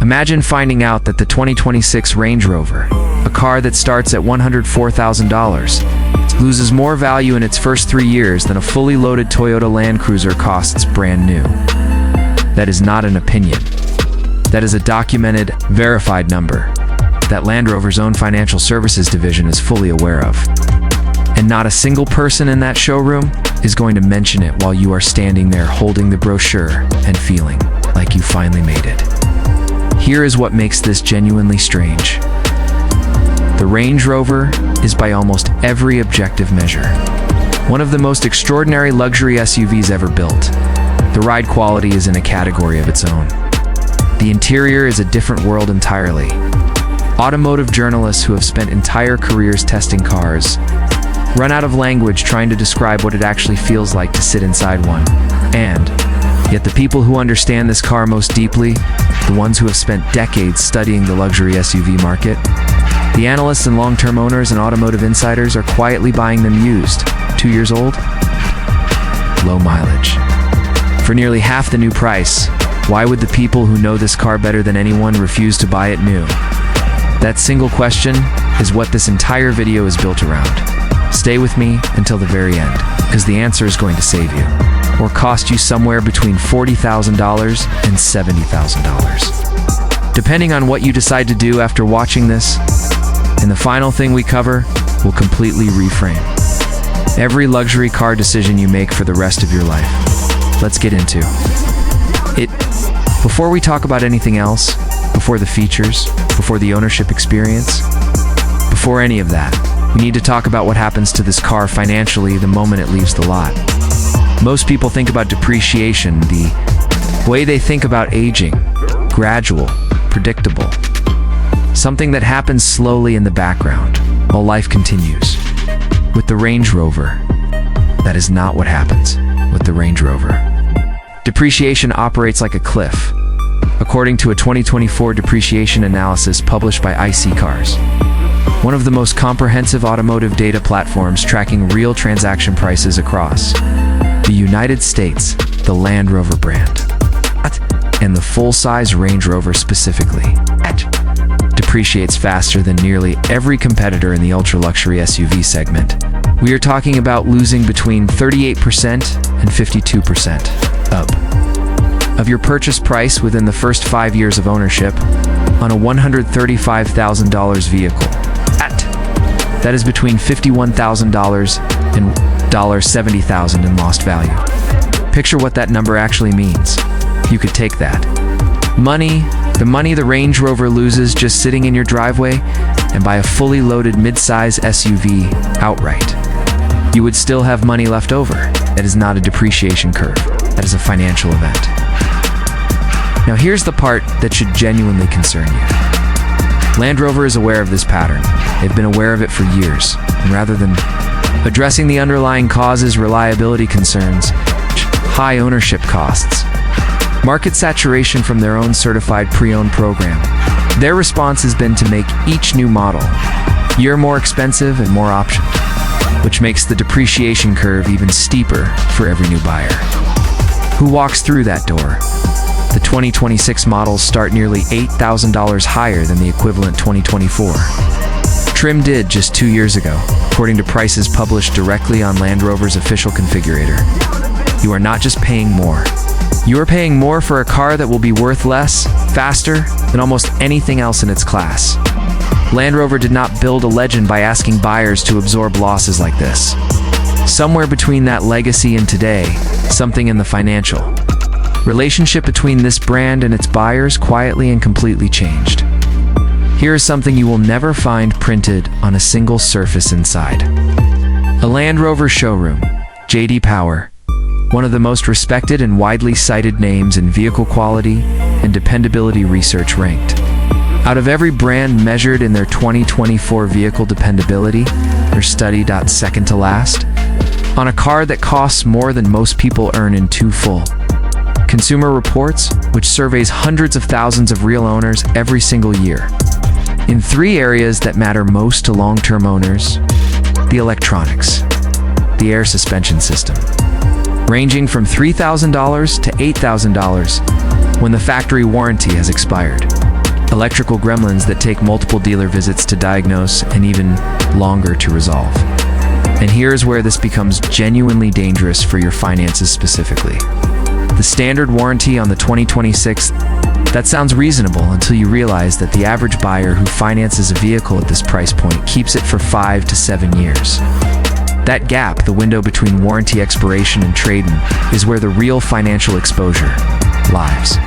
Imagine finding out that the 2026 Range Rover, a car that starts at $104,000, loses more value in its first 3 years than a fully loaded Toyota Land Cruiser costs brand new. That is not an opinion. That is a documented, verified number that Land Rover's own financial services division is fully aware of. And not a single person in that showroom is going to mention it while you are standing there holding the brochure and feeling like you finally made it. Here is what makes this genuinely strange. The Range Rover is, by almost every objective measure, one of the most extraordinary luxury SUVs ever built. The ride quality is in a category of its own. The interior is a different world entirely. Automotive journalists who have spent entire careers testing cars run out of language trying to describe what it actually feels like to sit inside one. And yet the people who understand this car most deeply, the ones who have spent decades studying the luxury SUV market, the analysts and long-term owners and automotive insiders, are quietly buying them used, 2 years old, low mileage. For nearly half the new price, why would the people who know this car better than anyone refuse to buy it new? That single question is what this entire video is built around. Stay with me until the very end, because the answer is going to save you, or cost you somewhere between $40,000 and $70,000. Depending on what you decide to do after watching this, and the final thing we cover will completely reframe every luxury car decision you make for the rest of your life. Let's get into it. Before we talk about anything else, before the features, before the ownership experience, before any of that, we need to talk about what happens to this car financially the moment it leaves the lot. Most people think about depreciation the way they think about aging, gradual, predictable. Something that happens slowly in the background while life continues. With the Range Rover, that is not what happens with the Range Rover. Depreciation operates like a cliff, according to a 2024 depreciation analysis published by IC Cars, one of the most comprehensive automotive data platforms tracking real transaction prices across the United States, the Land Rover brand, and the full-size Range Rover specifically, depreciates faster than nearly every competitor in the ultra-luxury SUV segment. We are talking about losing between 38% and 52% of your purchase price within the first 5 years of ownership on a $135,000 vehicle. That is between $51,000 and $70,000 in lost value. Picture what that number actually means. You could take that the money the Range Rover loses just sitting in your driveway, and buy a fully loaded mid-size SUV outright. You would still have money left over. That is not a depreciation curve. That is a financial event. Now here's the part that should genuinely concern you. Land Rover is aware of this pattern. They've been aware of it for years, and rather than addressing the underlying causes, reliability concerns, high ownership costs, market saturation from their own certified pre-owned program, their response has been to make each new model year more expensive and more optioned, which makes the depreciation curve even steeper for every new buyer. Who walks through that door? The 2026 models start nearly $8,000 higher than the equivalent 2024. Trim did just 2 years ago, according to prices published directly on Land Rover's official configurator. You are not just paying more. You are paying more for a car that will be worth less, faster, than almost anything else in its class. Land Rover did not build a legend by asking buyers to absorb losses like this. Somewhere between that legacy and today, something in the financial relationship between this brand and its buyers quietly and completely changed. Here is something you will never find printed on a single surface inside. A Land Rover showroom, J.D. Power, one of the most respected and widely cited names in vehicle quality and dependability research, ranked out of every brand measured in their 2024 vehicle dependability, their study second to last, on a car that costs more than most people earn in 2 full Consumer Reports, which surveys hundreds of thousands of real owners every single year. In 3 areas that matter most to long-term owners: the electronics, the air suspension system, ranging from $3,000 to $8,000 when the factory warranty has expired, electrical gremlins that take multiple dealer visits to diagnose and even longer to resolve. And here's where this becomes genuinely dangerous for your finances specifically. The standard warranty on the 2026, that sounds reasonable until you realize that the average buyer who finances a vehicle at this price point keeps it for 5 to 7 years. That gap, the window between warranty expiration and trade-in, is where the real financial exposure lies.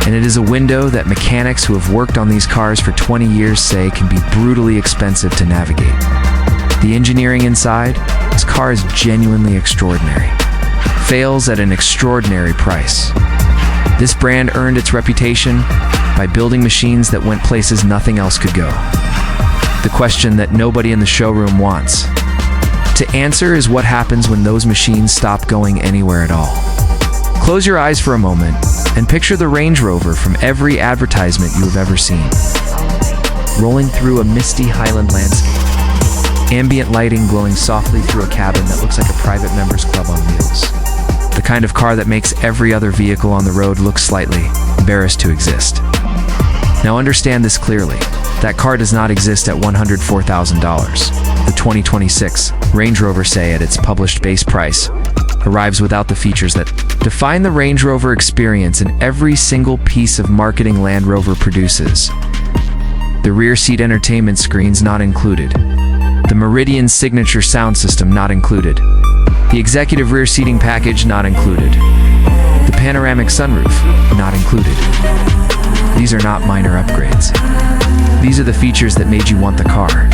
And it is a window that mechanics who have worked on these cars for 20 years say can be brutally expensive to navigate. The engineering inside, this car is genuinely extraordinary. Fails at an extraordinary price. This brand earned its reputation by building machines that went places nothing else could go. The question that nobody in the showroom wants to answer is what happens when those machines stop going anywhere at all. Close your eyes for a moment and picture the Range Rover from every advertisement you have ever seen. Rolling through a misty highland landscape. Ambient lighting glowing softly through a cabin that looks like a private members club on wheels. The kind of car that makes every other vehicle on the road look slightly embarrassed to exist. Now understand this clearly. That car does not exist at $104,000. The 2026 Range Rover, say at its published base price, arrives without the features that define the Range Rover experience in every single piece of marketing Land Rover produces. The rear seat entertainment screens not included. The Meridian signature sound system not included. The executive rear seating package not included. The panoramic sunroof not included. These are not minor upgrades. These are the features that made you want the car,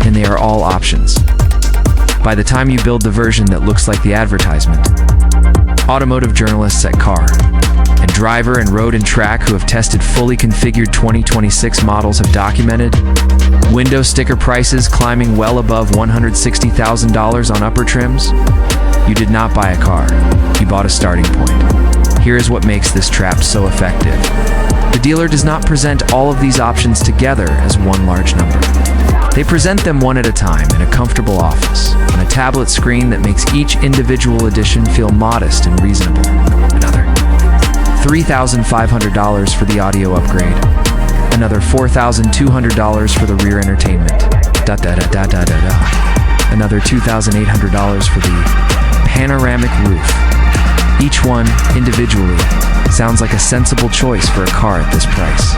and they are all options. By the time you build the version that looks like the advertisement, automotive journalists at Car and Driver and Road and Track who have tested fully configured 2026 models have documented window sticker prices climbing well above $160,000 on upper trims. You did not buy a car, you bought a starting point. Here is what makes this trap so effective. The dealer does not present all of these options together as one large number. They present them one at a time in a comfortable office, on a tablet screen that makes each individual edition feel modest and reasonable. Another $3,500 for the audio upgrade. Another $4,200 for the rear entertainment. Another $2,800 for the panoramic roof. Each one, individually, sounds like a sensible choice for a car at this price.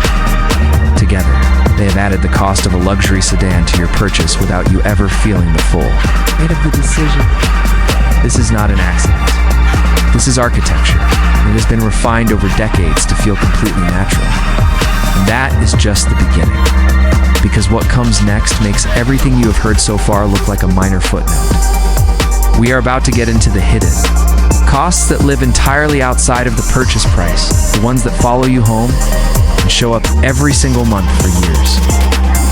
Together, they have added the cost of a luxury sedan to your purchase without you ever feeling the full weight of the decision. This is not an accident. This is architecture, and it has been refined over decades to feel completely natural. And that is just the beginning. Because what comes next makes everything you have heard so far look like a minor footnote. We are about to get into the hidden costs that live entirely outside of the purchase price, the ones that follow you home and show up every single month for years.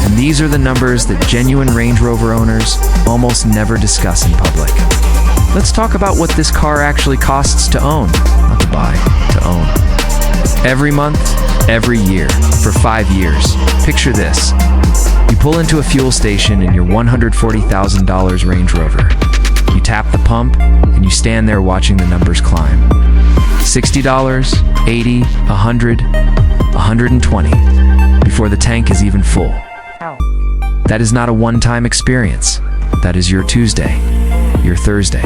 And these are the numbers that genuine Range Rover owners almost never discuss in public. Let's talk about what this car actually costs to own, not to buy, to own. Every month, every year, for 5 years. Picture this. You pull into a fuel station in your $140,000 Range Rover. You tap the pump, and you stand there watching the numbers climb. $60, $80, $100, $120, before the tank is even full. That is not a one-time experience. That is your Tuesday, your Thursday,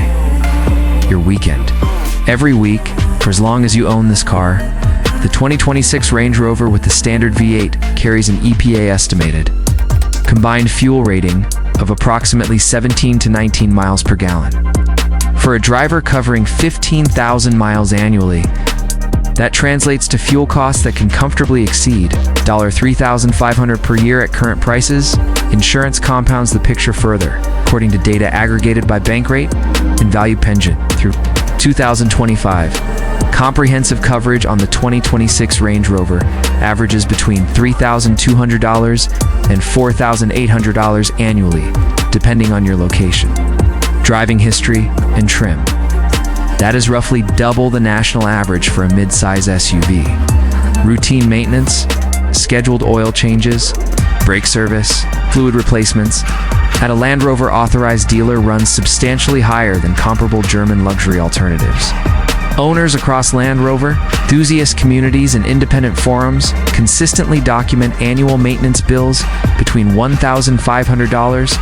your weekend. Every week, for as long as you own this car, the 2026 Range Rover with the standard V8 carries an EPA estimated combined fuel rating of approximately 17 to 19 miles per gallon. For a driver covering 15,000 miles annually, that translates to fuel costs that can comfortably exceed $3,500 per year at current prices. Insurance compounds the picture further. According to data aggregated by Bankrate and Value Pension through 2025, comprehensive coverage on the 2026 Range Rover averages between $3,200 and $4,800 annually, depending on your location, driving history, and trim. That is roughly double the national average for a mid-size SUV. Routine maintenance, scheduled oil changes, brake service, fluid replacements at a Land Rover authorized dealer runs substantially higher than comparable German luxury alternatives. Owners across Land Rover, enthusiast communities, and independent forums consistently document annual maintenance bills between $1,500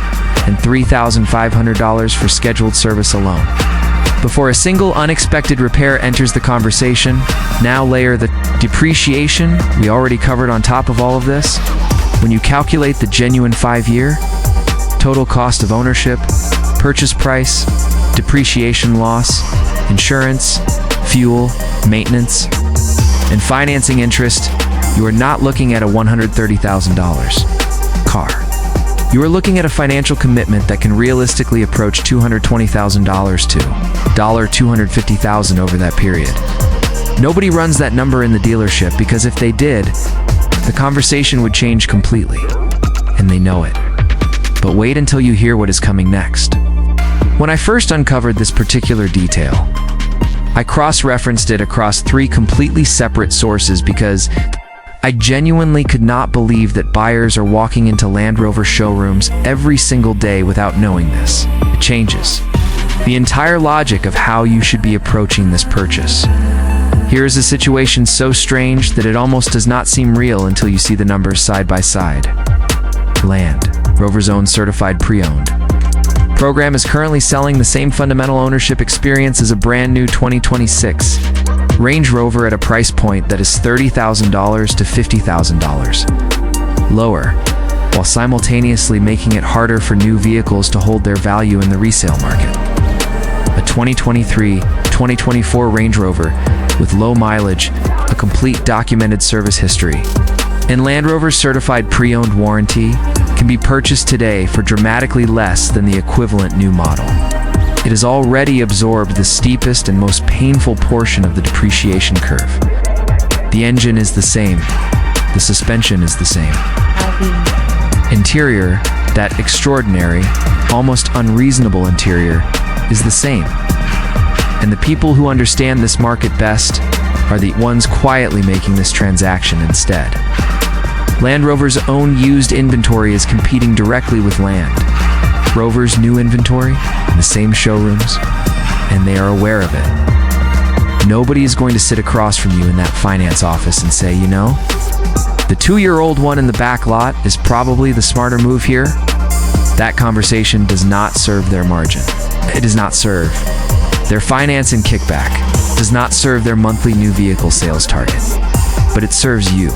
and $3,500 for scheduled service alone. Before a single unexpected repair enters the conversation, now layer the depreciation we already covered on top of all of this. When you calculate the genuine 5-year, total cost of ownership, purchase price, depreciation loss, insurance, fuel, maintenance, and financing interest, you are not looking at a $130,000 car. You are looking at a financial commitment that can realistically approach $220,000 to $250,000 over that period. Nobody runs that number in the dealership because if they did, the conversation would change completely, and they know it. But wait until you hear what is coming next. When I first uncovered this particular detail, I cross-referenced it across 3 completely separate sources because I genuinely could not believe that buyers are walking into Land Rover showrooms every single day without knowing this. It changes the entire logic of how you should be approaching this purchase. Here is a situation so strange that it almost does not seem real until you see the numbers side by side. Land Rover's own certified pre-owned program is currently selling the same fundamental ownership experience as a brand new 2026 Range Rover at a price point that is $30,000 to $50,000 lower, while simultaneously making it harder for new vehicles to hold their value in the resale market. A 2023-2024 Range Rover with low mileage, a complete documented service history, and Land Rover's certified pre-owned warranty can be purchased today for dramatically less than the equivalent new model. It has already absorbed the steepest and most painful portion of the depreciation curve. The engine is the same. The suspension is the same. Interior, that extraordinary, almost unreasonable interior, is the same. And the people who understand this market best are the ones quietly making this transaction instead. Land Rover's own used inventory is competing directly with Land Rover's new inventory in the same showrooms, and they are aware of it. Nobody is going to sit across from you in that finance office and say, you know, the 2-year-old one in the back lot is probably the smarter move here. That conversation does not serve their margin. It does not serve their finance and kickback. It does not serve their monthly new vehicle sales target. But it serves you.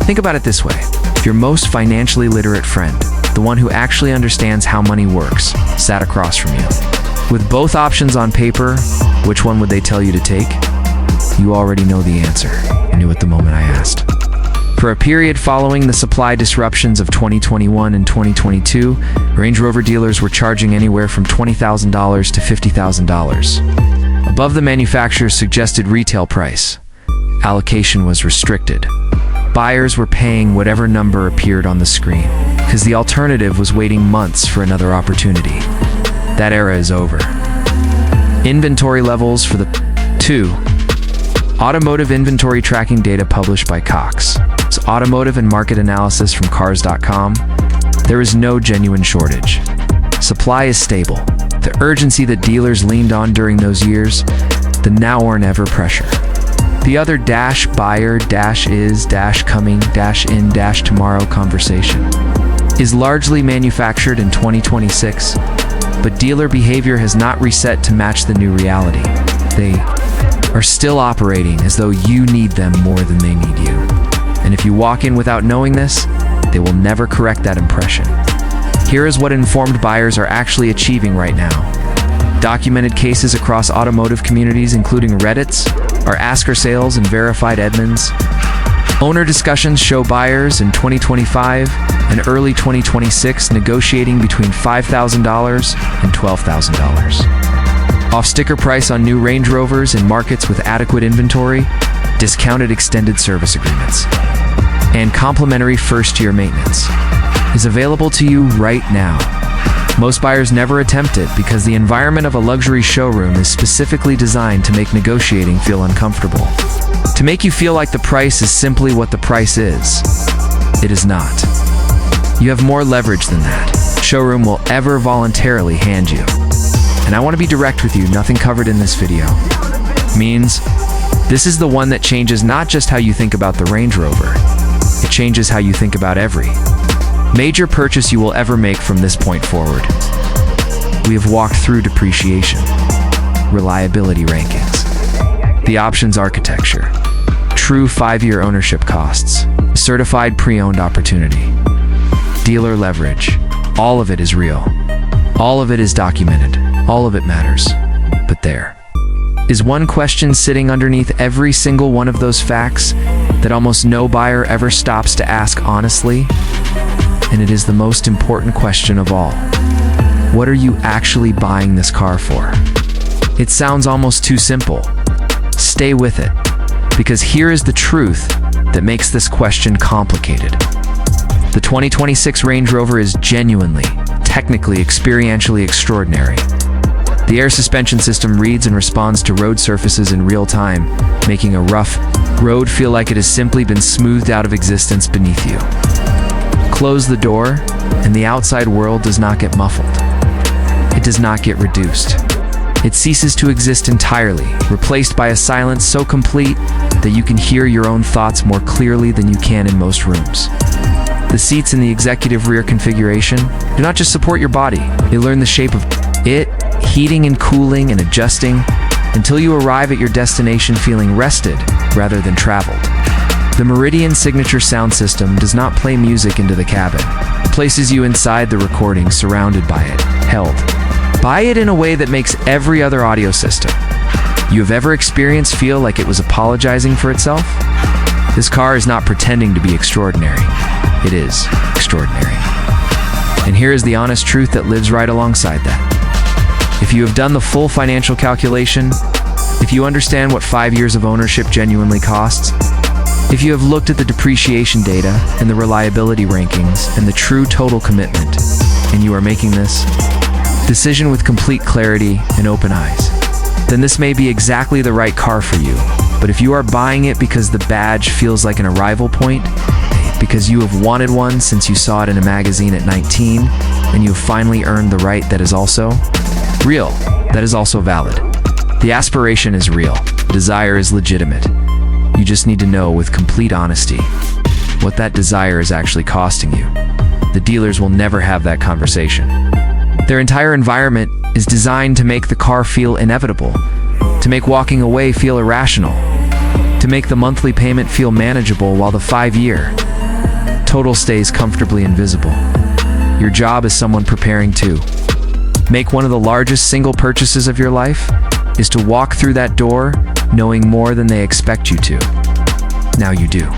Think about it this way. If your most financially literate friend, the one who actually understands how money works, sat across from you, with both options on paper, which one would they tell you to take? You already know the answer. I knew it the moment I asked. For a period following the supply disruptions of 2021 and 2022, Range Rover dealers were charging anywhere from $20,000 to $50,000 above the manufacturer's suggested retail price. Allocation was restricted. Buyers were paying whatever number appeared on the screen, because the alternative was waiting months for another opportunity. That era is over. Inventory levels for the automotive inventory tracking data published by Cox. It's automotive and market analysis from cars.com. There is no genuine shortage. Supply is stable. The urgency that dealers leaned on during those years, the now or never pressure. The other buyer is coming in tomorrow conversation is largely manufactured in 2026, but dealer behavior has not reset to match the new reality. They are still operating as though you need them more than they need you. And if you walk in without knowing this, they will never correct that impression. Here is what informed buyers are actually achieving right now. Documented cases across automotive communities, including Reddit's, our Asker Sales and Verified Edmunds. Owner discussions show buyers in 2025 and early 2026 negotiating between $5,000 and $12,000. Off sticker price on new Range Rovers in markets with adequate inventory, discounted extended service agreements, and complimentary first-year maintenance is available to you right now. Most buyers never attempt it because the environment of a luxury showroom is specifically designed to make negotiating feel uncomfortable. To make you feel like the price is simply what the price is. It is not. You have more leverage than that. Showroom will ever voluntarily hand you. And I want to be direct with you, nothing covered in this video Means this is the one that changes not just how you think about the Range Rover, it changes how you think about every major purchase you will ever make from this point forward. We have walked through depreciation, reliability rankings, the options architecture, true 5-year ownership costs, certified pre-owned opportunity, dealer leverage. All of it is real. All of it is documented. All of it matters. But there is one question sitting underneath every single one of those facts that almost no buyer ever stops to ask honestly, and it is the most important question of all. What are you actually buying this car for? It sounds almost too simple. Stay with it, because here is the truth that makes this question complicated. The 2026 Range Rover is genuinely, technically, experientially extraordinary. The air suspension system reads and responds to road surfaces in real time, making a rough road feel like it has simply been smoothed out of existence beneath you. Close the door, and the outside world does not get muffled. It does not get reduced. It ceases to exist entirely, replaced by a silence so complete that you can hear your own thoughts more clearly than you can in most rooms. The seats in the executive rear configuration do not just support your body, they learn the shape of it, heating and cooling and adjusting until you arrive at your destination feeling rested rather than traveled. The Meridian signature sound system does not play music into the cabin. It places you inside the recording, surrounded by it, held by it in a way that makes every other audio system you have ever experienced feel like it was apologizing for itself. This car is not pretending to be extraordinary. It is extraordinary. And here is the honest truth that lives right alongside that. If you have done the full financial calculation, if you understand what 5 years of ownership genuinely costs, if you have looked at the depreciation data and the reliability rankings and the true total commitment, and you are making this decision with complete clarity and open eyes, then this may be exactly the right car for you. But if you are buying it because the badge feels like an arrival point, because you have wanted one since you saw it in a magazine at 19, and you have finally earned the right that is also real, that is also valid. The aspiration is real. The desire is legitimate. You just need to know with complete honesty what that desire is actually costing you. The dealers will never have that conversation. Their entire environment is designed to make the car feel inevitable, to make walking away feel irrational, to make the monthly payment feel manageable while the 5-year total stays comfortably invisible. Your job as someone preparing to make one of the largest single purchases of your life is to walk through that door knowing more than they expect you to. Now you do.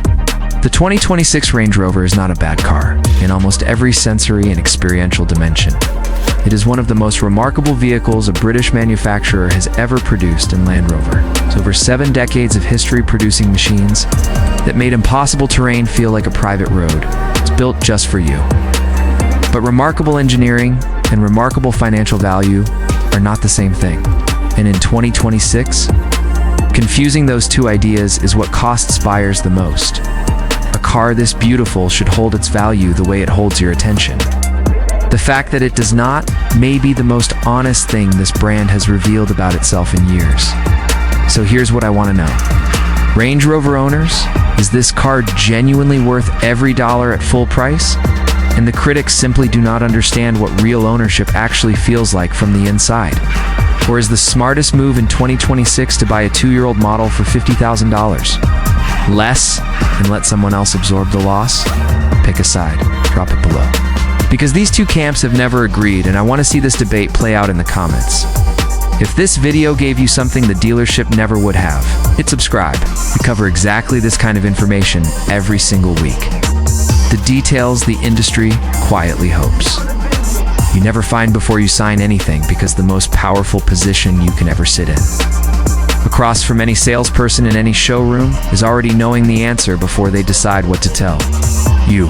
The 2026 Range Rover is not a bad car in almost every sensory and experiential dimension. It is one of the most remarkable vehicles a British manufacturer has ever produced in Land Rover. It's over 7 decades of history producing machines that made impossible terrain feel like a private road. It's built just for you. But remarkable engineering and remarkable financial value are not the same thing. And in 2026, confusing those two ideas is what costs buyers the most. A car this beautiful should hold its value the way it holds your attention. The fact that it does not may be the most honest thing this brand has revealed about itself in years. So here's what I want to know. Range Rover owners, is this car genuinely worth every dollar at full price? And the critics simply do not understand what real ownership actually feels like from the inside. Or is the smartest move in 2026 to buy a 2-year-old model for $50,000? Less and let someone else absorb the loss? Pick a side. Drop it below. Because these two camps have never agreed, and I want to see this debate play out in the comments. If this video gave you something the dealership never would have, hit subscribe. We cover exactly this kind of information every single week. The details the industry quietly hopes you never find before you sign anything, because the most powerful position you can ever sit in, across from any salesperson in any showroom, is already knowing the answer before they decide what to tell you.